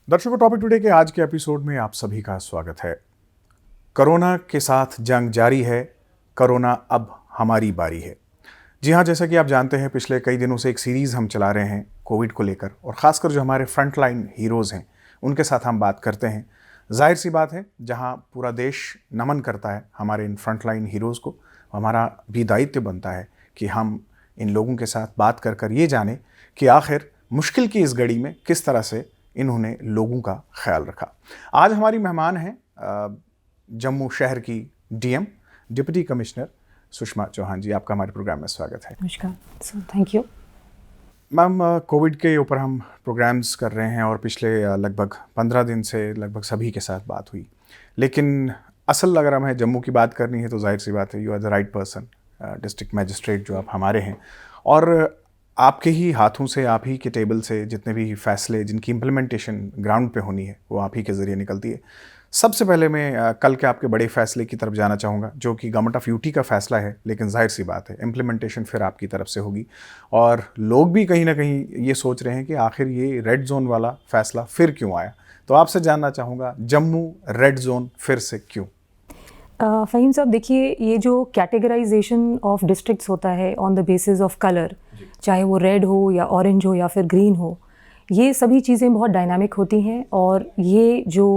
दर्शकों, topic today के आज के एपिसोड में आप सभी का स्वागत है। कोरोना के साथ जंग जारी है। कोरोना अब हमारी बारी है। जी हाँ, जैसा कि आप जानते हैं, पिछले कई दिनों से एक सीरीज़ हम चला रहे हैं कोविड को लेकर, और ख़ासकर जो हमारे फ्रंट लाइन हीरोज़ हैं उनके साथ हम बात करते हैं। जाहिर सी बात है, जहाँ पूरा देश नमन करता है हमारे इन फ्रंट लाइन हीरोज़ को, हमारा भी दायित्व बनता है कि हम इन लोगों के साथ बात कर कर ये जानें कि आखिर मुश्किल की इस घड़ी में किस तरह से इन्होंने लोगों का ख्याल रखा। आज हमारी मेहमान हैं जम्मू शहर की DM, deputy commissioner Sushma Chauhan ji. आपका हमारे प्रोग्राम में स्वागत है। नमस्कार, थैंक यू मैम, कोविड के ऊपर हम प्रोग्राम्स कर रहे हैं और पिछले लगभग 15 दिन से लगभग सभी के साथ बात हुई, लेकिन असल अगर हमें जम्मू की बात करनी है तो जाहिर सी बात है, you are the right person. District magistrate जो आप हमारे हैं, और आपके ही हाथों से, आप ही के टेबल से जितने भी फैसले जिनकी इम्प्लीमेंटेशन ग्राउंड पे होनी है वो आप ही के ज़रिए निकलती है। सबसे पहले मैं कल के आपके बड़े फैसले की तरफ जाना चाहूँगा, जो कि गवर्नमेंट ऑफ यूटी का फैसला है, लेकिन जाहिर सी बात है इम्प्लीमेंटेशन फिर आपकी तरफ से होगी। और लोग भी कहीं ना कहीं ये सोच रहे हैं कि आखिर ये रेड जोन वाला फैसला फिर क्यों आया। तो आपसे जानना चाहूँगा, जम्मू रेड जोन फिर से क्यों? फ़हीम साहब, देखिए, ये जो कैटेगराइजेशन ऑफ डिस्ट्रिक्ट्स होता है on the basis of colour, चाहे वो रेड हो या ऑरेंज हो या फिर ग्रीन हो, ये सभी चीज़ें बहुत डायनामिक होती हैं। और ये जो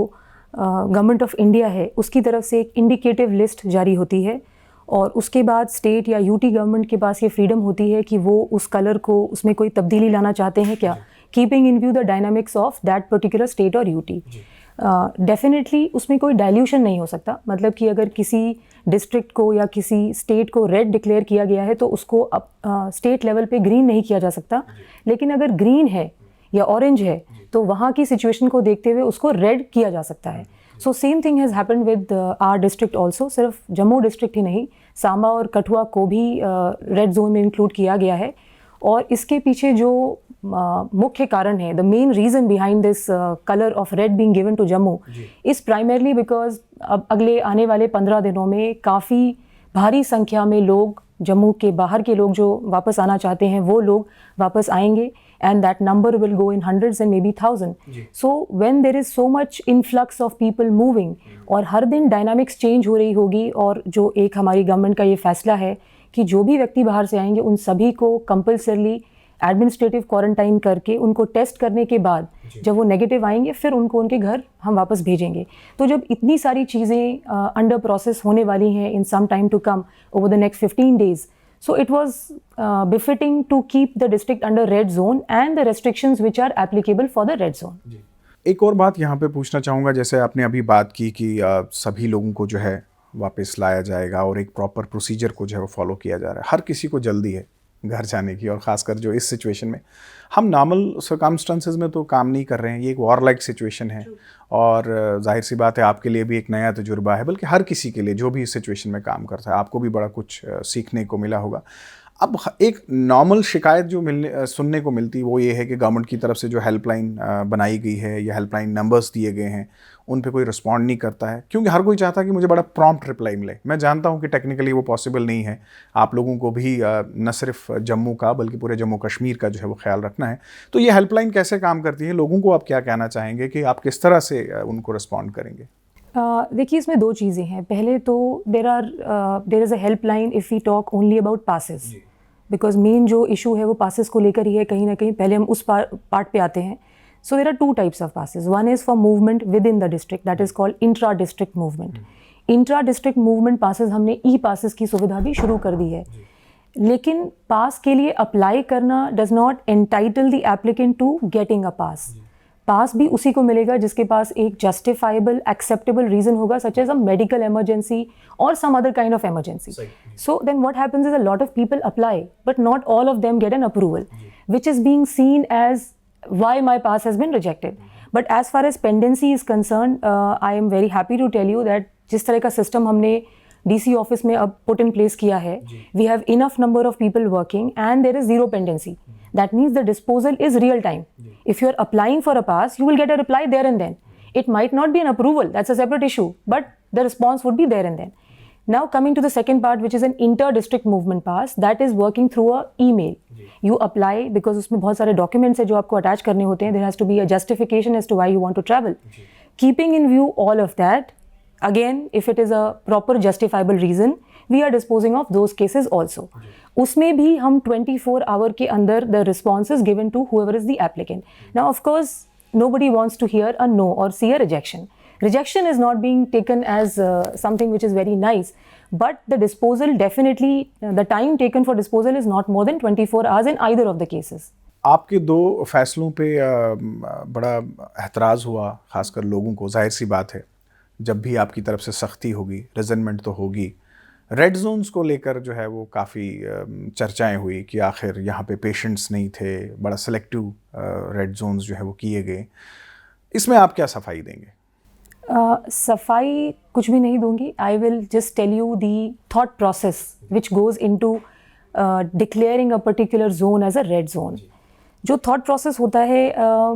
गवर्नमेंट ऑफ इंडिया है उसकी तरफ से एक इंडिकेटिव लिस्ट जारी होती है, और उसके बाद स्टेट या यूटी गवर्नमेंट के पास ये फ्रीडम होती है कि वो उस कलर को, उसमें कोई तब्दीली लाना चाहते हैं क्या, keeping in view the dynamics of that particular state और यूटी। डेफिनेटली उसमें कोई डाइल्यूशन नहीं हो सकता। मतलब कि अगर किसी डिस्ट्रिक्ट को या किसी स्टेट को रेड डिक्लेयर किया गया है तो उसको स्टेट लेवल पे ग्रीन नहीं किया जा सकता, लेकिन अगर ग्रीन है या ऑरेंज है तो वहाँ की सिचुएशन को देखते हुए उसको रेड किया जा सकता है। So same thing has happened with our district also. सिर्फ जम्मू डिस्ट्रिक्ट ही नहीं, सांबा और कठुआ को भी रेड जोन में इंक्लूड किया गया है। और इसके पीछे जो मुख्य कारण है, the main reason behind this colour of red being given to Jammu is primarily because अब अगले आने वाले 15 दिनों में काफ़ी भारी संख्या में लोग, जम्मू के बाहर के लोग जो वापस आना चाहते हैं वो लोग वापस आएंगे, and that number will go in hundreds and maybe thousands. So when there is so much influx of people moving, और हर दिन डायनामिक्स चेंज हो रही होगी, और जो एक हमारी गवर्नमेंट का ये फैसला है कि जो भी व्यक्ति बाहर से आएंगे उन सभी को कंपल्सरली एडमिनिस्ट्रेटिव क्वारंटाइन करके उनको टेस्ट करने के बाद जब वो नेगेटिव आएंगे फिर उनको उनके घर हम वापस भेजेंगे। तो जब इतनी सारी चीज़ें अंडर प्रोसेस होने वाली हैं in some time to come over the next 15 days, so it was befitting to keep the district under red zone and the restrictions which are applicable for the red zone. एक और बात यहाँ पे पूछना चाहूँगा, जैसे आपने अभी बात की कि सभी लोगों को जो है वापस लाया जाएगा और एक प्रॉपर प्रोसीजर को जो है वो फॉलो किया जा रहा है। हर किसी को जल्दी है घर जाने की, और ख़ासकर जो इस सिचुएशन में हम नॉर्मल सर्कमस्टेंसेस में तो काम नहीं कर रहे हैं, ये एक वॉर लाइक सिचुएशन है। और जाहिर सी बात है, आपके लिए भी एक नया तजुर्बा है, बल्कि हर किसी के लिए जो भी इस सिचुएशन में काम करता है, आपको भी बड़ा कुछ सीखने को मिला होगा। अब एक नॉर्मल शिकायत जो सुनने को मिलती वो ये है कि गवर्नमेंट की तरफ से जो हेल्पलाइन बनाई गई है या हेल्पलाइन नंबर्स दिए गए हैं उन पे कोई रिस्पॉन्ड नहीं करता है, क्योंकि हर कोई चाहता है कि मुझे बड़ा प्रॉम्प्ट रिप्लाई मिले। मैं जानता हूँ कि टेक्निकली वो पॉसिबल नहीं है, आप लोगों को भी न सिर्फ जम्मू का बल्कि पूरे जम्मू कश्मीर का जो है वो ख्याल रखना है। तो ये हेल्पलाइन कैसे काम करती है, लोगों को आप क्या कहना चाहेंगे कि आप किस तरह से उनको रिस्पॉन्ड करेंगे? देखिए, इसमें दो चीज़ें हैं। पहले तो there is a helpline if we talk only about passes, because main जो इशू है वो पासेस को लेकर ही है कहीं ना कहीं। पहले हम उस पार्ट पे आते हैं। So there are two types of passes. One is for movement within the district, that is called intra district movement. Intra district movement passes हमने ई पासेस की सुविधा भी शुरू कर दी है, लेकिन पास के लिए अप्लाई करना does not entitle the applicant to getting a pass. Pass भी उसी को मिलेगा जिसके पास एक जस्टिफाइबल एक्सेप्टेबल रीजन होगा, such as a medical emergency और some other kind of emergency. So then what happens is a lot of people apply, but not all of them get an approval, which is being seen as why my pass has been rejected. But as far as pendency is concerned, I am very happy to tell you that जिस तरह का system हमने DC office में अब put in place किया है, we have enough number of people working and there is zero pendency. That means the disposal is real time. If you are applying for a pass, you will get a reply there and then. It might not be an approval, that's a separate issue, but the response would be there and then. Now coming to the second part, which is an inter-district movement pass, that is working through a email. You apply because उसमें बहुत सारे documents है जो आपको attach करने होते हैं. There has to be a justification as to why you want to travel. Keeping in view all of that, again, if it is a proper justifiable reason, we are disposing of those cases also. उसमें भी हम 24 hour के अंदर the response is given to whoever is the applicant. Now, of course, nobody wants to hear a no or see a rejection. Rejection is not being taken as something which is very nice, but the disposal definitely, the time taken for disposal is not more than 24 hours in either of the cases. आपके दो फैसलों पे बड़ा एतराज़ हुआ, खासकर लोगों को. जाहिर सी बात है, जब भी आपकी तरफ से सख्ती होगी, रिजनमेंट तो होगी. रेड जोन्स को लेकर जो है वो काफ़ी चर्चाएं हुई कि आखिर यहाँ पे पेशेंट्स नहीं थे, बड़ा सेलेक्टिव रेड जोन्स जो है वो किए गए. इसमें आप क्या सफाई देंगे? सफाई कुछ भी नहीं दूंगी. I will just tell you the thought process which goes into declaring a particular zone as a red zone. जो थॉट प्रोसेस होता है,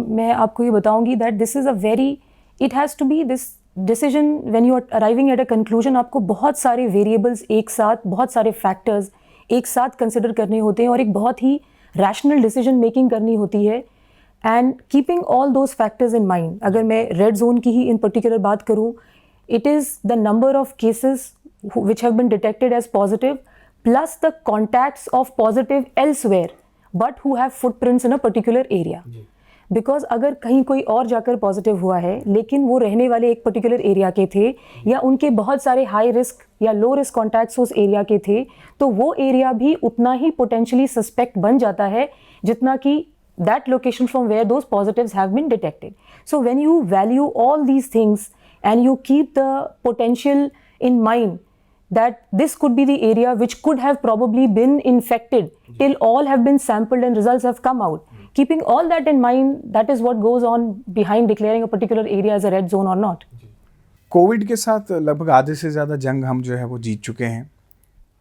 मैं आपको ये बताऊंगी that this is a very, it has to be this decision when you are arriving at a conclusion. आपको बहुत सारे वेरिएबल्स एक साथ, बहुत सारे फैक्टर्स एक साथ कंसिडर करने होते हैं और एक बहुत ही रैशनल डिसीजन मेकिंग करनी होती है. And keeping all those factors in mind, अगर मैं रेड जोन की ही इन पर्टिकुलर बात करूँ, it is the number of cases which have been detected as positive plus the contacts of positive elsewhere but who have footprints in a particular area. Because अगर कहीं कोई और जाकर पॉजिटिव हुआ है लेकिन वो रहने वाले एक पर्टिकुलर एरिया के थे या उनके बहुत सारे हाई रिस्क या लो रिस्क कॉन्टैक्ट्स उस एरिया के थे, तो वो एरिया भी उतना ही पोटेंशियली सस्पेक्ट बन जाता है जितना कि that location from where those positives have been detected. So when you value all these things and you keep the potential in mind that this could be the area which could have probably been infected till all have been sampled and results have come out. Keeping all that in mind, that is what goes on behind declaring a particular area as a red zone or not. Covid के साथ लगभग आधे से ज़्यादा जंग हम जो है वो जीत चुके हैं.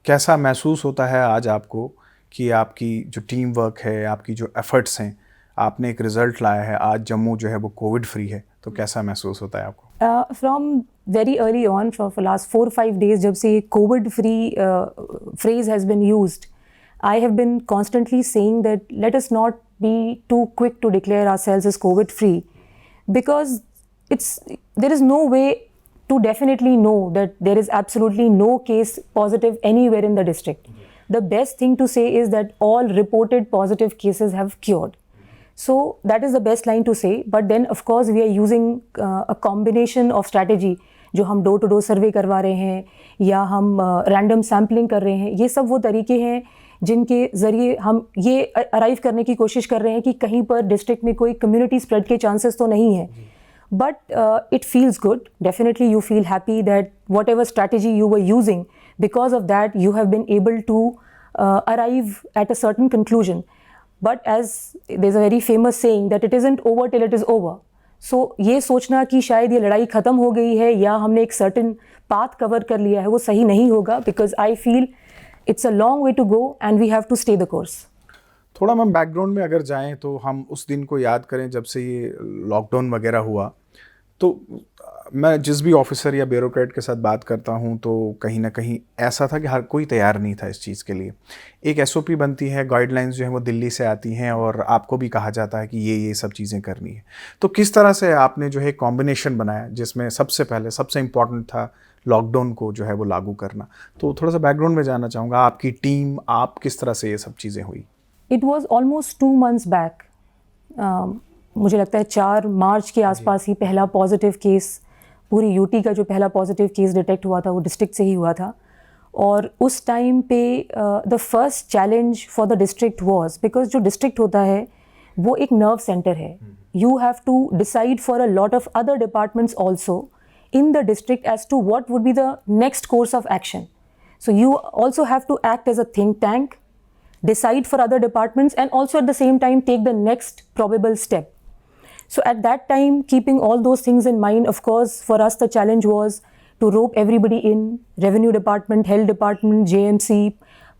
कैसा महसूस होता है आज आपको कि आपकी जो टीम वर्क है, आपकी जो एफर्ट्स हैं, आपने एक रिज़ल्ट लाया है, आज जम्मू जो है वो कोविड फ्री है, तो कैसा महसूस होता है आपको? From very early on, for last 4-5 days, जब से Covid free phrase has been used, I have been constantly saying that let us not be too quick to declare ourselves as COVID free, because there is no way to definitely know that there is absolutely no case positive anywhere in the district. The best thing to say is that all reported positive cases have cured. So that is the best line to say. But then of course we are using a combination of strategy. जो हम door to door survey करवा रहे हैं या हम random sampling कर रहे हैं, ये सब वो तरीके हैं जिनके ज़रिए हम ये अराइव करने की कोशिश कर रहे हैं कि कहीं पर डिस्ट्रिक्ट में कोई कम्युनिटी स्प्रेड के चांसेस तो नहीं है. But it feels good. Definitely you feel happy that whatever strategy you were using, because of that you have been able to arrive at a certain conclusion. But as there's a very famous saying that it isn't over till it is over. So ये सोचना कि शायद ये लड़ाई ख़त्म हो गई है या हमने एक certain path cover कर लिया है, वो सही नहीं होगा, because I feel it's a long way to go and we have to stay the course. थोड़ा हम बैकग्राउंड में अगर जाएं तो हम उस दिन को याद करें जब से ये लॉकडाउन वगैरह हुआ. तो मैं जिस भी ऑफिसर या ब्यूरोक्रेट के साथ बात करता हूं तो कहीं ना कहीं ऐसा था कि हर कोई तैयार नहीं था इस चीज़ के लिए. एक एसओपी बनती है, गाइडलाइंस जो हैं वो दिल्ली से आती हैं और आपको भी कहा जाता है कि ये सब चीज़ें करनी है. तो किस तरह से आपने जो है कॉम्बिनेशन बनाया जिसमें सबसे पहले सबसे इम्पॉर्टेंट था लॉकडाउन को जो है वो लागू करना. तो थोड़ा सा बैकग्राउंड में जानना चाहूँगा, आपकी टीम, आप किस तरह से ये सब चीज़ें हुई? It was almost 2 months back. मुझे लगता है 4 मार्च के आसपास ही पहला पॉजिटिव केस, पूरी यूटी का जो पहला पॉजिटिव केस डिटेक्ट हुआ था वो डिस्ट्रिक्ट से ही हुआ था. और उस टाइम पे the first challenge for the district was, because जो डिस्ट्रिक्ट होता है वो एक नर्व सेंटर है. You have to decide for a lot of other departments also in the district as to what would be the next course of action. So you also have to act as a think tank, decide for other departments, and also at the same time take the next probable step. So at that time, keeping all those things in mind, of course, for us the challenge was to rope everybody in, revenue department, health department, JMC,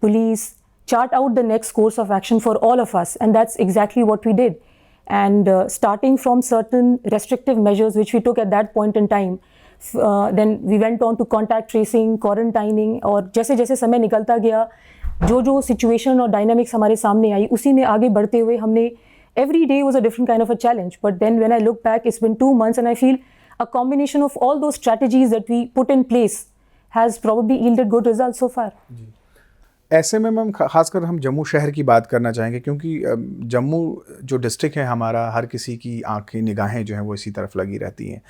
police, chart out the next course of action for all of us, and that's exactly what we did. And starting from certain restrictive measures which we took at that point in time, then we went on to contact tracing, quarantining, और जैसे जैसे समय निकलता गया, जो जो situation और dynamics हमारे सामने आई, उसी में आगे बढ़ते हुए हमने every day was a different kind of a challenge. But then when I look back, it's been 2 months and I feel a combination of all those strategies that we put in place has probably yielded good results so far. ऐसे में ma'am खासकर हम जम्मू शहर की बात करना चाहेंगे, क्योंकि जम्मू जो डिस्ट्रिक्ट है हमारा, हर किसी की आंखें निगाहें जो हैं वो इसी तरफ लगी रहती हैं।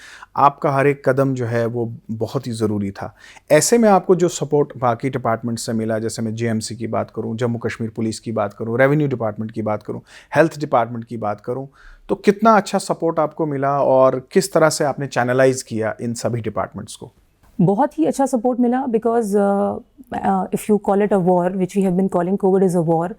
आपका हर एक कदम जो है वो बहुत ही ज़रूरी था। ऐसे में आपको जो सपोर्ट बाकी डिपार्टमेंट से मिला, जैसे मैं जेएमसी की बात करूं, जम्मू कश्मीर पुलिस की बात करूं, रेवेन्यू डिपार्टमेंट की बात करूं, हेल्थ डिपार्टमेंट की बात करूं, तो कितना अच्छा सपोर्ट आपको मिला और किस तरह से आपने चैनलाइज किया इन सभी डिपार्टमेंट्स को? बहुत ही अच्छा सपोर्ट मिला, because if you call it a war, which we have been calling COVID is a war,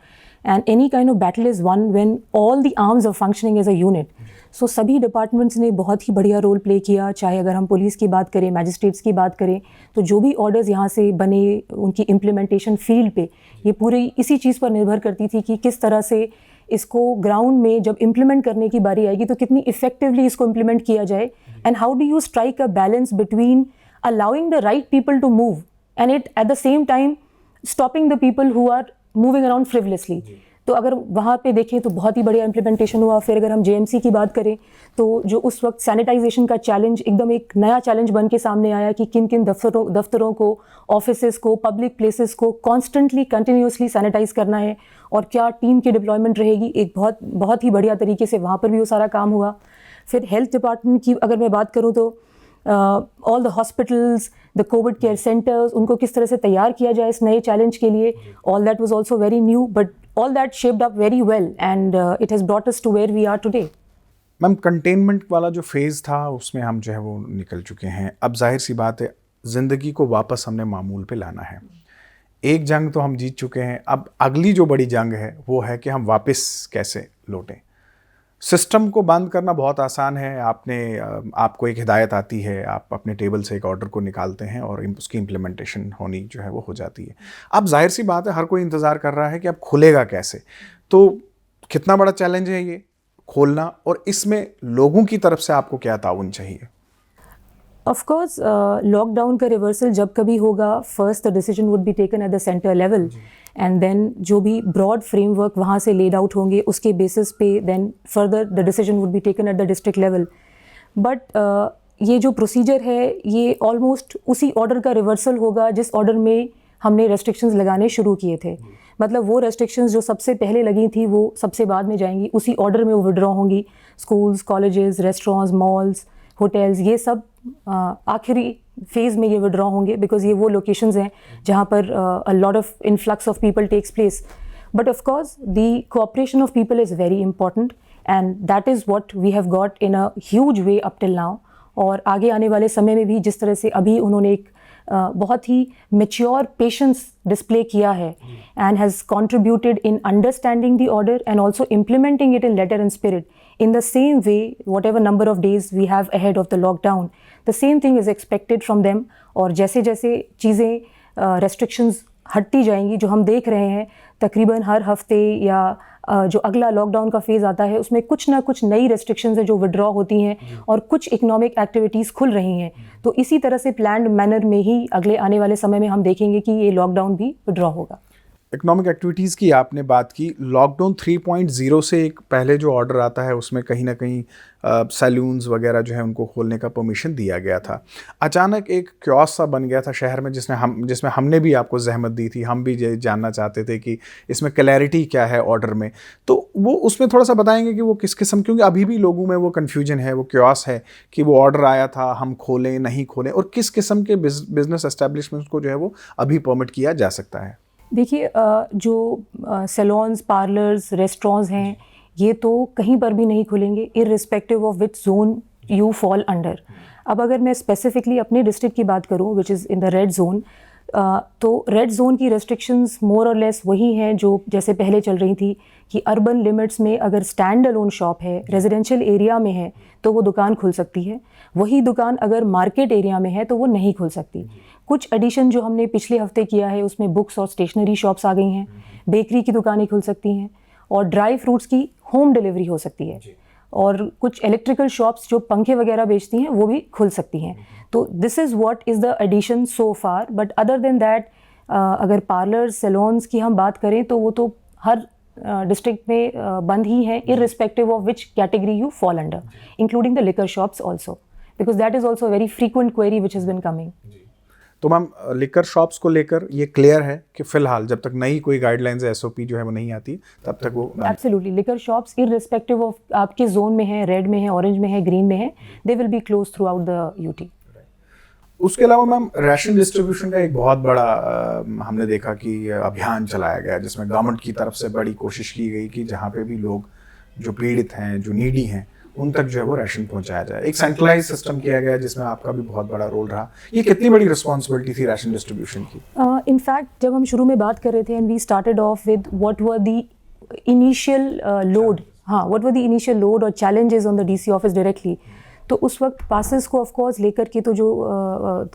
and any kind of battle is one when all the arms are functioning as a unit. So सभी departments ने बहुत ही बढ़िया role play किया. चाहे अगर हम police की बात करें, मैजिस्ट्रेट्स की बात करें, तो जो भी ऑर्डर्स यहाँ से बने, उनकी इम्प्लीमेंटेशन फील्ड पे, ये पूरी इसी चीज़ पर निर्भर करती थी कि किस तरह से इसको ग्राउंड में जब इम्प्लीमेंट करने की बारी आएगी तो कितनी इफेक्टिवली इसको इम्प्लीमेंट किया जाए, and how do you strike a balance between allowing the right people to move and it at the same time stopping the people who are moving around frivolously. तो अगर वहाँ पे देखें तो बहुत ही बढ़िया इम्प्लीमेंटेशन हुआ. फिर अगर हम जेएमसी की बात करें तो जो उस वक्त सैनिटाइजेशन का चैलेंज एकदम एक नया चैलेंज बन के सामने आया कि किन किन दफ्तरों को, ऑफिसेस को, पब्लिक प्लेसेस को कॉन्स्टेंटली कंटिन्यूसली सैनिटाइज करना है और क्या टीम की डिप्लॉयमेंट रहेगी. एक बहुत ही बढ़िया तरीके से वहाँ पर भी वो सारा काम हुआ. फिर हेल्थ डिपार्टमेंट की अगर मैं बात करूँ तो all the hospitals, the Covid care centres, उनको किस तरह से तैयार किया जाए इस नए चैलेंज के लिए, all that was also very new, but all that shaped up very well and it has brought us to where we are today. Ma'am, containment वाला जो फेज़ था उसमें हम जो है वो निकल चुके हैं. अब जाहिर सी बात है, ज़िंदगी को वापस हमने मामूल पे लाना है. एक जंग तो हम जीत चुके हैं, अब अगली जो बड़ी जंग है वो है कि हम वापस कैसे लौटें. सिस्टम को बंद करना बहुत आसान है. आपको एक हिदायत आती है, आप अपने टेबल से एक ऑर्डर को निकालते हैं और उसकी इम्प्लीमेंटेशन होनी जो है वो हो जाती है. अब जाहिर सी बात है, हर कोई इंतज़ार कर रहा है कि अब खुलेगा कैसे. तो कितना बड़ा चैलेंज है ये खोलना, और इसमें लोगों की तरफ से आपको क्या ताउन चाहिए? ऑफ कोर्स लॉकडाउन का रिवर्सल जब कभी होगा, first the decision would be taken at the centre level, and then जो भी ब्रॉड फ्रेमवर्क वहाँ से लेड आउट होंगे उसके बेसिस पे then further the decision would be taken at the district level. But ये जो प्रोसीजर है ये ऑलमोस्ट उसी ऑर्डर का रिवर्सल होगा जिस ऑर्डर में हमने रेस्ट्रिक्शंस लगाने शुरू किए थे. मतलब वो रेस्ट्रिक्शंस जो सबसे पहले लगी थी वो सबसे बाद में जाएंगी, उसी ऑर्डर में वो विड्रॉ होंगी. Schools, colleges, restaurants, malls, hotels, ये सब आखिरी फेज़ में ये विड्रॉ होंगे, बिकॉज ये वो लोकेशंस हैं जहाँ पर a lot of influx of people takes place. But of course the cooperation of people is very important and that is what we have got in a huge way up till now. और आगे आने वाले समय में भी जिस तरह से अभी उन्होंने एक बहुत ही मेच्योर पेशेंस डिस्प्ले किया है and has contributed in understanding the order and also implementing it in letter and spirit. In the same way, whatever number of days we have ahead of the lockdown, the same thing is expected from them. और जैसे जैसे चीज़ें restrictions हटती जाएंगी, जो हम देख रहे हैं तकरीबन हर हफ्ते या जो अगला लॉकडाउन का फेज़ आता है उसमें कुछ ना कुछ नई रेस्ट्रिक्शंस है जो विड्रॉ होती हैं और कुछ इकोनॉमिक एक्टिविटीज़ खुल रही हैं. तो इसी तरह से प्लान्ड मैनर में ही अगले आने वाले समय में हम देखेंगे कि ये लॉकडाउन भी विड्रॉ होगा. इकोनॉमिक एक्टिविटीज़ की आपने बात की. लॉकडाउन 3.0 से एक पहले जो ऑर्डर आता है उसमें कहीं ना कहीं सैलून्स वगैरह जो है उनको खोलने का परमिशन दिया गया था. अचानक एक क्योस सा बन गया था शहर में जिसमें हमने भी आपको जहमत दी थी. हम भी ये जानना चाहते थे कि इसमें क्लैरिटी क्या है ऑर्डर में. तो वो उसमें थोड़ा सा बताएंगे कि वो किस किस्म, क्योंकि अभी भी लोगों में वो कन्फ्यूजन है, वो क्योस है कि वो ऑर्डर आया था, हम खोलें नहीं खोलें, और किस किस्म के बिजनेस एस्टेब्लिशमेंट्स को जो है वो अभी परमिट किया जा सकता है. देखिए, जो सैलून्स, पार्लर्स, रेस्टोरेंट्स हैं, ये तो कहीं पर भी नहीं खुलेंगे irrespective of which zone you fall under. अब अगर मैं स्पेसिफिकली अपने डिस्ट्रिक्ट की बात करूं which is in the red zone, तो रेड जोन की रेस्ट्रिक्शंस मोर और लेस वही हैं जो जैसे पहले चल रही थी कि अर्बन लिमिट्स में अगर स्टैंड अलोन शॉप है, रेजिडेंशियल एरिया में है, तो वो दुकान खुल सकती है. वही दुकान अगर मार्केट एरिया में है तो वो नहीं खुल सकती. कुछ एडिशन जो हमने पिछले हफ्ते किया है उसमें बुक्स और स्टेशनरी शॉप्स आ गई हैं, बेकरी की दुकानें खुल सकती हैं, और ड्राई फ्रूट्स की होम डिलीवरी हो सकती है. और कुछ इलेक्ट्रिकल शॉप्स जो पंखे वगैरह बेचती हैं वो भी खुल सकती हैं. तो this is what is the addition so far. But other than that अगर पार्लर्स सैलून्स की हम बात करें तो वो तो हर डिस्ट्रिक्ट में बंद ही है, irrespective of which category you fall under, including the liquor shops also, because that is also a very frequent query which has been coming. तो मैम लिकर शॉप्स को लेकर ये क्लियर है कि फिलहाल जब तक नई कोई गाइडलाइंस एसओपी जो है वो नहीं आती तब तक वो absolutely liquor shops irrespective of आपके जोन में है, रेड में है, ऑरेंज में है, ग्रीन में है, they will be close through out the UT. उसके अलावा मैम राशन डिस्ट्रीब्यूशन का एक बहुत बड़ा हमने देखा कि अभियान चलाया गया जिसमें गवर्नमेंट की तरफ से बड़ी कोशिश की गई कि जहाँ पे भी लोग जो पीड़ित हैं, जो नीडी हैं, उन तक जो है वो राशन पहुंचाया जाए. एक सेंट्रलाइज सिस्टम किया गया जिसमें आपका भी बहुत बड़ा रोल रहा. ये कितनी बड़ी रिस्पॉन्सिबिलिटी थी राशन डिस्ट्रीब्यूशन की? इनफैक्ट जब हम शुरू में बात कर रहे थे and we started off with what were the initial load, what were the initial load और challenges on the DC office directly. तो उस वक्त पासेस को ऑफ कोर्स लेकर के तो जो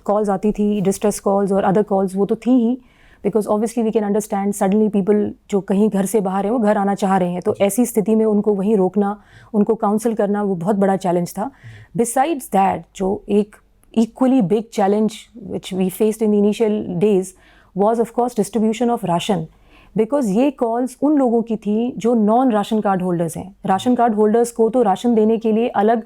कॉल्स आती थी, डिस्ट्रेस कॉल्स और अदर कॉल्स, वो तो थी ही, because obviously we can understand suddenly people जो कहीं घर से बाहर हैं वो घर आना चाह रहे हैं, तो ऐसी स्थिति में उनको वहीं रोकना, उनको काउंसिल करना, वो बहुत बड़ा चैलेंज था. बिसाइड्स दैट जो एक equally big challenge which we faced in the initial days was of course distribution of ration, because ये कॉल्स उन लोगों की थी जो नॉन राशन कार्ड होल्डर्स हैं. राशन कार्ड होल्डर्स को तो राशन देने के लिए अलग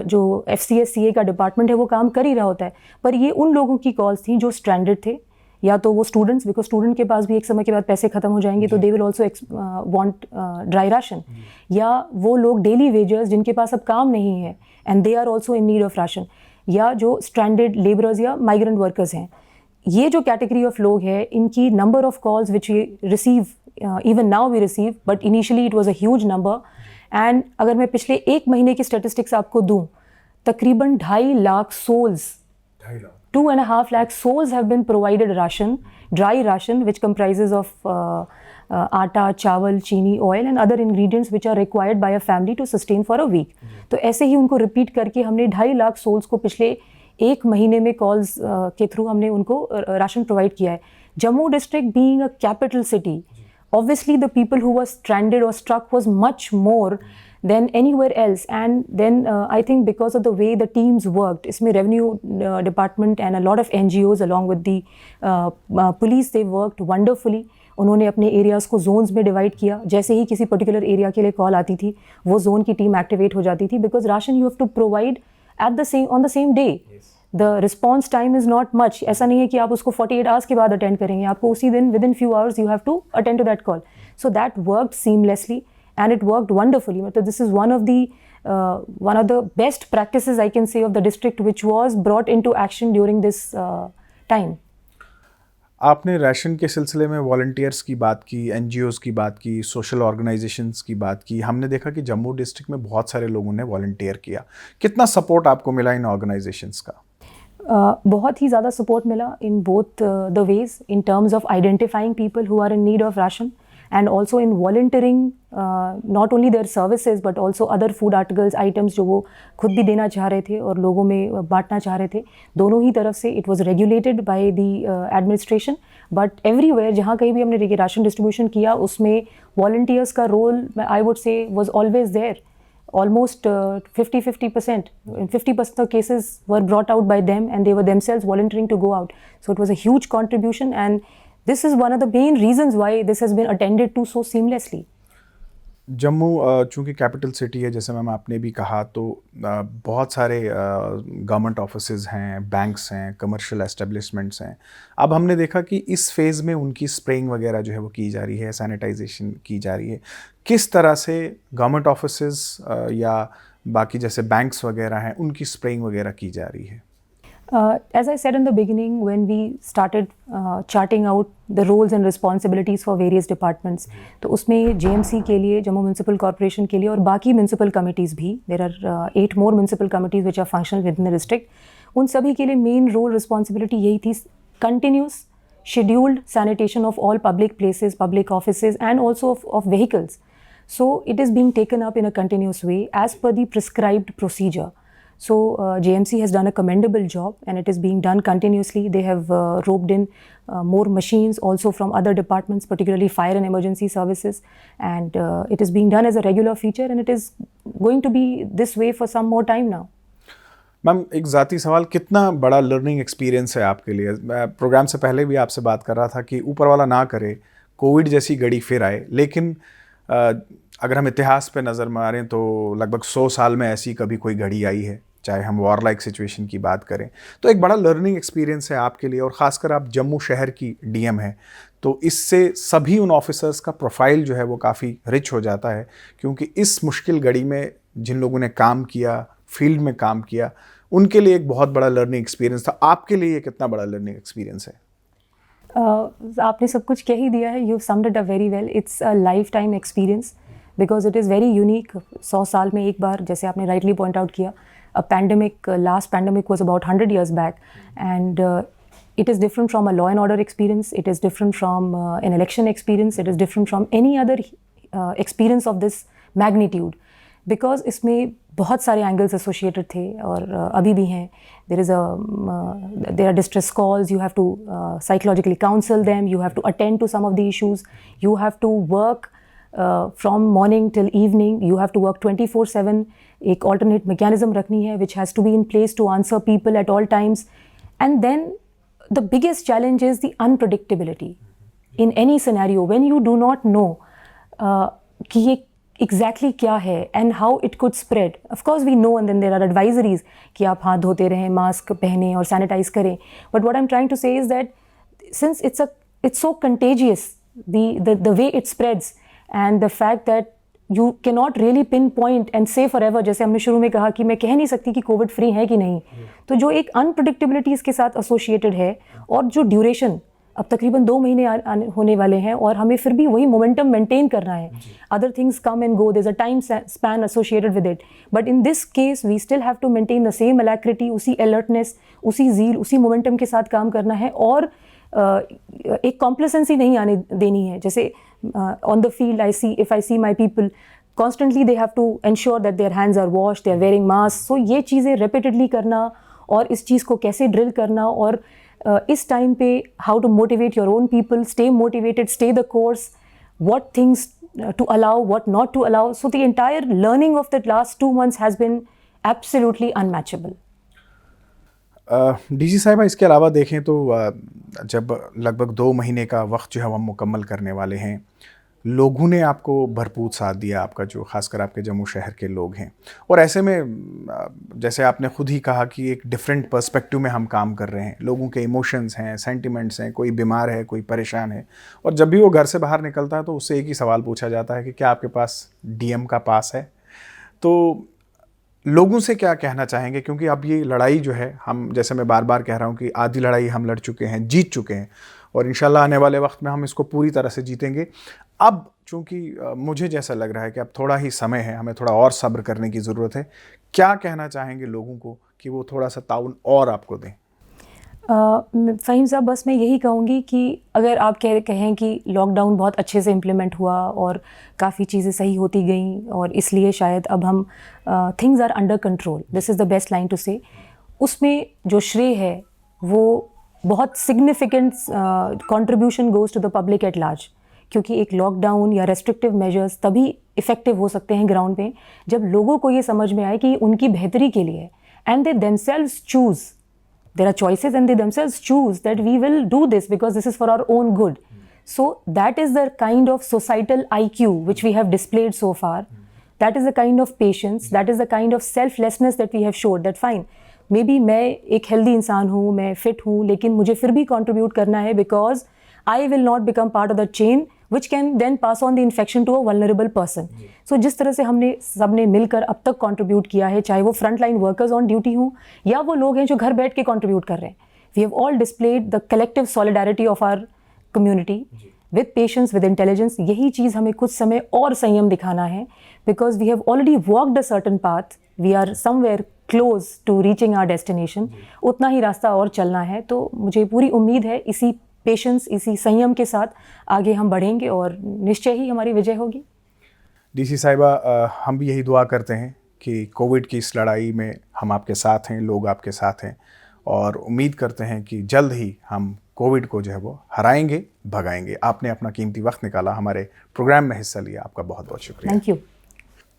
जो FCSCA का डिपार्टमेंट है वो काम कर ही रहा होता है, पर ये उन लोगों की कॉल्स थी जो स्ट्रैंडेड थे, या तो वो स्टूडेंट्स, बिकॉज स्टूडेंट के पास भी एक समय के बाद पैसे खत्म हो जाएंगे तो they will also want dry ration, या वो लोग डेली वेजर्स जिनके पास अब काम नहीं है and they are also in need of ration, या जो स्ट्रैंडेड लेबरर्स या माइग्रेंट वर्कर्स हैं. ये जो कैटेगरी ऑफ लोग हैं, इनकी number of calls which we receive, even now we receive, but initially it was a huge number. And अगर मैं पिछले एक महीने की स्टेटिस्टिक्स आपको दूं, तकरीबन 2.5 lakh souls, 2.5 lakh souls have been provided ration, dry ration, which comprises of atta, chawal, chini, oil and other ingredients which are required by a family to sustain for a week. तो ऐसे ही उनको रिपीट करके हमने 2.5 लाख souls को पिछले एक महीने में कॉल्स के थ्रू हमने उनको राशन प्रोवाइड किया है. Jammu district being a capital city, obviously the people who were stranded or struck was much more than anywhere else, and then I think because of the way the teams worked, इसमें revenue department and a lot of NGOs along with the police, they worked wonderfully. उन्होंने अपने areas को Jones में divide किया. जैसे ही किसी particular area के लिए कॉल आती थी वो जोन की टीम एक्टिवेट हो जाती थी, because ration you have to provide at the same on the same day. The response time is not much. ऐसा नहीं है कि आप उसको 48 आवर्स के बाद अटेंड करेंगे, आपको उसी दिन within few hours you have to attend to that call. So that worked seamlessly and it worked wonderfully. मतलब this is one of the best practices I can say of the district which was brought into action during this time. आपने राशन के सिलसिले में volunteers की बात की, NGOs की बात की, सोशल ऑर्गेनाइजेशंस की बात की. हमने देखा कि जम्मू डिस्ट्रिक्ट में बहुत सारे लोगों ने वॉलंटियर किया. कितना सपोर्ट आपको मिला इन ऑर्गेनाइजेशंस का? बहुत ही ज़्यादा सपोर्ट मिला in both the ways, in terms of identifying people who are in need of ration and also in volunteering not only their services but also other food articles items जो वो खुद भी देना चाह रहे थे और लोगों में बांटना चाह रहे थे. दोनों ही तरफ से it was regulated by the administration, but everywhere जहाँ कहीं भी हमने राशन डिस्ट्रीब्यूशन किया उसमें volunteers का role I would say was always there. Almost 50%. In 50% of cases were brought out by them and they were themselves volunteering to go out. So it was a huge contribution, and this is one of the main reasons why this has been attended to so seamlessly. Jammu चूँकि capital city है, जैसे ma'am आपने भी कहा, तो बहुत सारे government offices हैं, बैंक्स हैं, कमर्शियल एस्टेब्लिशमेंट्स हैं. अब हमने देखा कि इस फेज़ में उनकी स्प्रेइंग वगैरह जो है वो की जा रही है, सैनिटाइजेशन की जा रही है. किस तरह से गवर्नमेंट ऑफिसेज या बाकी जैसे बैंक्स वगैरह हैं उनकी स्प्रेइंग वगैरह की जा रही है? As I said in the beginning, when we started charting out the roles and responsibilities for various departments, तो उसमें JMC के लिए, जम्मू म्यूनसिपल कॉर्पोरेशन के लिए और बाकी म्यूनसिपल कमिटीज़ भी, there are 8 more municipal committees which are functional within the district, उन सभी के लिए मेन रोल रिस्पॉन्सिबिलिटी यही थी, continuous scheduled sanitation of all public places, public offices and also of vehicles. So it is being taken up in a continuous way as per the prescribed procedure. So JMC has done a commendable job, and it is being done continuously. They have roped in more machines also from other departments, particularly fire and emergency services, and it is being done as a regular feature, and it is going to be this way for some more time now. Ma'am, एक ज़ाती सवाल, कितना बड़ा learning experience है आपके लिए? मैं programme से पहले भी आपसे बात कर रहा था कि ऊपर वाला ना करे कोविड जैसी घड़ी फिर आए, लेकिन अगर हम इतिहास पे नज़र मारें तो लगभग 100 साल में ऐसी कभी कोई घड़ी आई है, चाहे हम वॉर लाइक सिचुएशन की बात करें। तो एक बड़ा लर्निंग एक्सपीरियंस है आपके लिए, और ख़ासकर आप जम्मू शहर की डीएम हैं, तो इससे सभी उन ऑफिसर्स का प्रोफाइल जो है वो काफ़ी रिच हो जाता है, क्योंकि इस मुश्किल घड़ी में जिन लोगों ने काम किया, फील्ड में काम किया, उनके लिए एक बहुत बड़ा लर्निंग एक्सपीरियंस था। आपके लिए ये कितना बड़ा लर्निंग एक्सपीरियंस है? आपने सब कुछ कह ही दिया है, you summed it up very well. It's a life time experience because it is very unique. 100 साल में एक बार, जैसे आपने राइटली पॉइंट आउट किया, a pandemic, last pandemic was about 100 years back, and it is different from a law and order experience, it is different from an election experience, it is different from any other experience of this magnitude, because इसमें बहुत सारे angles associated थे और अभी भी हैं। there are distress calls, you have to psychologically counsel them, you have to attend to some of the issues, you have to work from morning till evening, you have to work 24/7, एक alternate mechanism रखनी है which has to be in place to answer people at all times, and then the biggest challenge is the unpredictability in any scenario when you do not know कि ये exactly क्या है and how it could spread. Of course we know, and then there are advisories कि आप हाथ धोते रहें, mask पहनें और सैनिटाइज करें, but what I'm trying to say is that since it's so contagious, the way it spreads and the fact that you cannot really pinpoint and say forever, जैसे हमने शुरू में कहा कि मैं कह नहीं सकती कि कोविड फ्री है कि नहीं, तो जो एक अनप्रडिक्टेबिलिटी इसके साथ एसोसिएटेड है, और जो ड्यूरेशन अब तकरीबन 2 महीने होने वाले हैं और हमें फिर भी वही मोमेंटम मेंटेन करना है। Other things come and go, there is a time span associated with it, but in this case we still have to maintain the same alacrity, उसी अलर्टनेस, उसी जील, उसी मोमेंटम के साथ काम करना है, और एक कॉम्प्लेसेंसी नहीं आने देनी है। जैसे on the field, if I see my people, constantly they have to ensure that their hands are washed, they are wearing masks. So ये चीज़ें repeatedly करना, और इस चीज़ को कैसे ड्रिल करना, और इस टाइम पे how to motivate your own people, stay motivated, stay the course, what things to allow, what not to allow. So the entire learning of the last 2 months has been absolutely unmatchable. DG साहिबा, इसके अलावा देखें तो जब लगभग 2 महीने का वक्त जो है हम मुकम्मल करने वाले हैं, लोगों ने आपको भरपूर साथ दिया, आपका जो ख़ासकर आपके जम्मू शहर के लोग हैं, और ऐसे में जैसे आपने खुद ही कहा कि एक डिफरेंट पर्सपेक्टिव में हम काम कर रहे हैं, लोगों के इमोशंस हैं, सेंटिमेंट्स हैं, कोई बीमार है, कोई परेशान है, और जब भी वो घर से बाहर निकलता है तो उससे एक ही सवाल पूछा जाता है कि क्या आपके पास डीएम का पास है? तो लोगों से क्या कहना चाहेंगे, क्योंकि अब ये लड़ाई जो है, हम जैसे मैं बार बार कह रहा हूँ कि आधी लड़ाई हम लड़ चुके हैं, जीत चुके हैं, और इंशाल्लाह आने वाले वक्त में हम इसको पूरी तरह से जीतेंगे। अब चूँकि मुझे जैसा लग रहा है कि अब थोड़ा ही समय है, हमें थोड़ा और सब्र करने की ज़रूरत है, क्या कहना चाहेंगे लोगों को कि वो थोड़ा सा ताउन और आपको दें? फ़हीम साहब, बस मैं यही कहूँगी कि अगर आप कहें कि लॉकडाउन बहुत अच्छे से इम्प्लीमेंट हुआ और काफ़ी चीज़ें सही होती गईं और इसलिए शायद अब हम things are under control, this is the best line to say, उसमें जो श्रेय है वो बहुत significant contribution goes to the public at large, क्योंकि एक लॉकडाउन या रेस्ट्रिक्टिव मेजर्स तभी इफ़ेक्टिव हो सकते हैं ग्राउंड पे जब लोगों को ये समझ में आए कि उनकी बेहतरी के लिए, and they themselves choose, there are choices and they themselves choose that we will do this because this is for our own good. So that is the kind of societal IQ which we have displayed so far. That is the kind of patience, that is the kind of selflessness that we have showed, that fine, maybe मैं एक healthy इंसान हूँ, मैं fit हूँ, लेकिन मुझे फिर भी contribute करना है because I will not become part of the chain which can then pass on the infection to a vulnerable person. So जिस तरह से हमने सबने मिलकर अब तक कंट्रीब्यूट किया है, चाहे वो front line workers on duty हों या वो लोग हैं जो घर बैठ के कंट्रीब्यूट कर रहे हैं, we have all displayed the collective solidarity of our community with patience, with intelligence. यही चीज़ हमें कुछ समय और संयम दिखाना है, because we have already walked a certain path, we are somewhere close to reaching our destination, उतना ही रास्ता और चलना है। तो मुझे पूरी उम्मीद है इसी पेशेंस, इसी संयम के साथ आगे हम बढ़ेंगे और निश्चय ही हमारी विजय होगी। डीसी साहिबा, हम भी यही दुआ करते हैं कि कोविड की इस लड़ाई में हम आपके साथ हैं, लोग आपके साथ हैं, और उम्मीद करते हैं कि जल्द ही हम कोविड को जो है वो हराएंगे, भगाएंगे। आपने अपना कीमती वक्त निकाला, हमारे प्रोग्राम में हिस्सा लिया, आपका बहुत बहुत शुक्रिया। Thank you.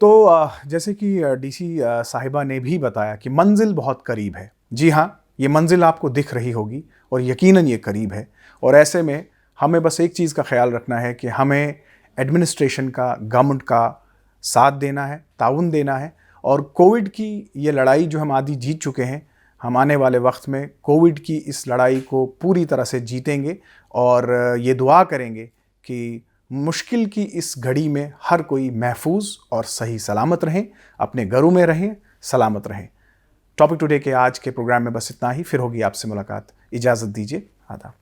तो जैसे कि डीसी साहिबा ने भी बताया कि मंजिल बहुत करीब है। जी हाँ, ये मंजिल आपको दिख रही होगी और यकीनन ये करीब है, और ऐसे में हमें बस एक चीज़ का ख्याल रखना है कि हमें एडमिनिस्ट्रेशन का, गवर्नमेंट का साथ देना है, ताउन देना है, और कोविड की ये लड़ाई जो हम आधी जीत चुके हैं, हम आने वाले वक्त में कोविड की इस लड़ाई को पूरी तरह से जीतेंगे, और ये दुआ करेंगे कि मुश्किल की इस घड़ी में हर कोई महफूज और सही सलामत रहें, अपने घरों में रहें, सलामत रहें। टॉपिक टुडे के आज के प्रोग्राम में बस इतना ही, फिर होगी आपसे मुलाकात। इजाज़त दीजिए, आदाब।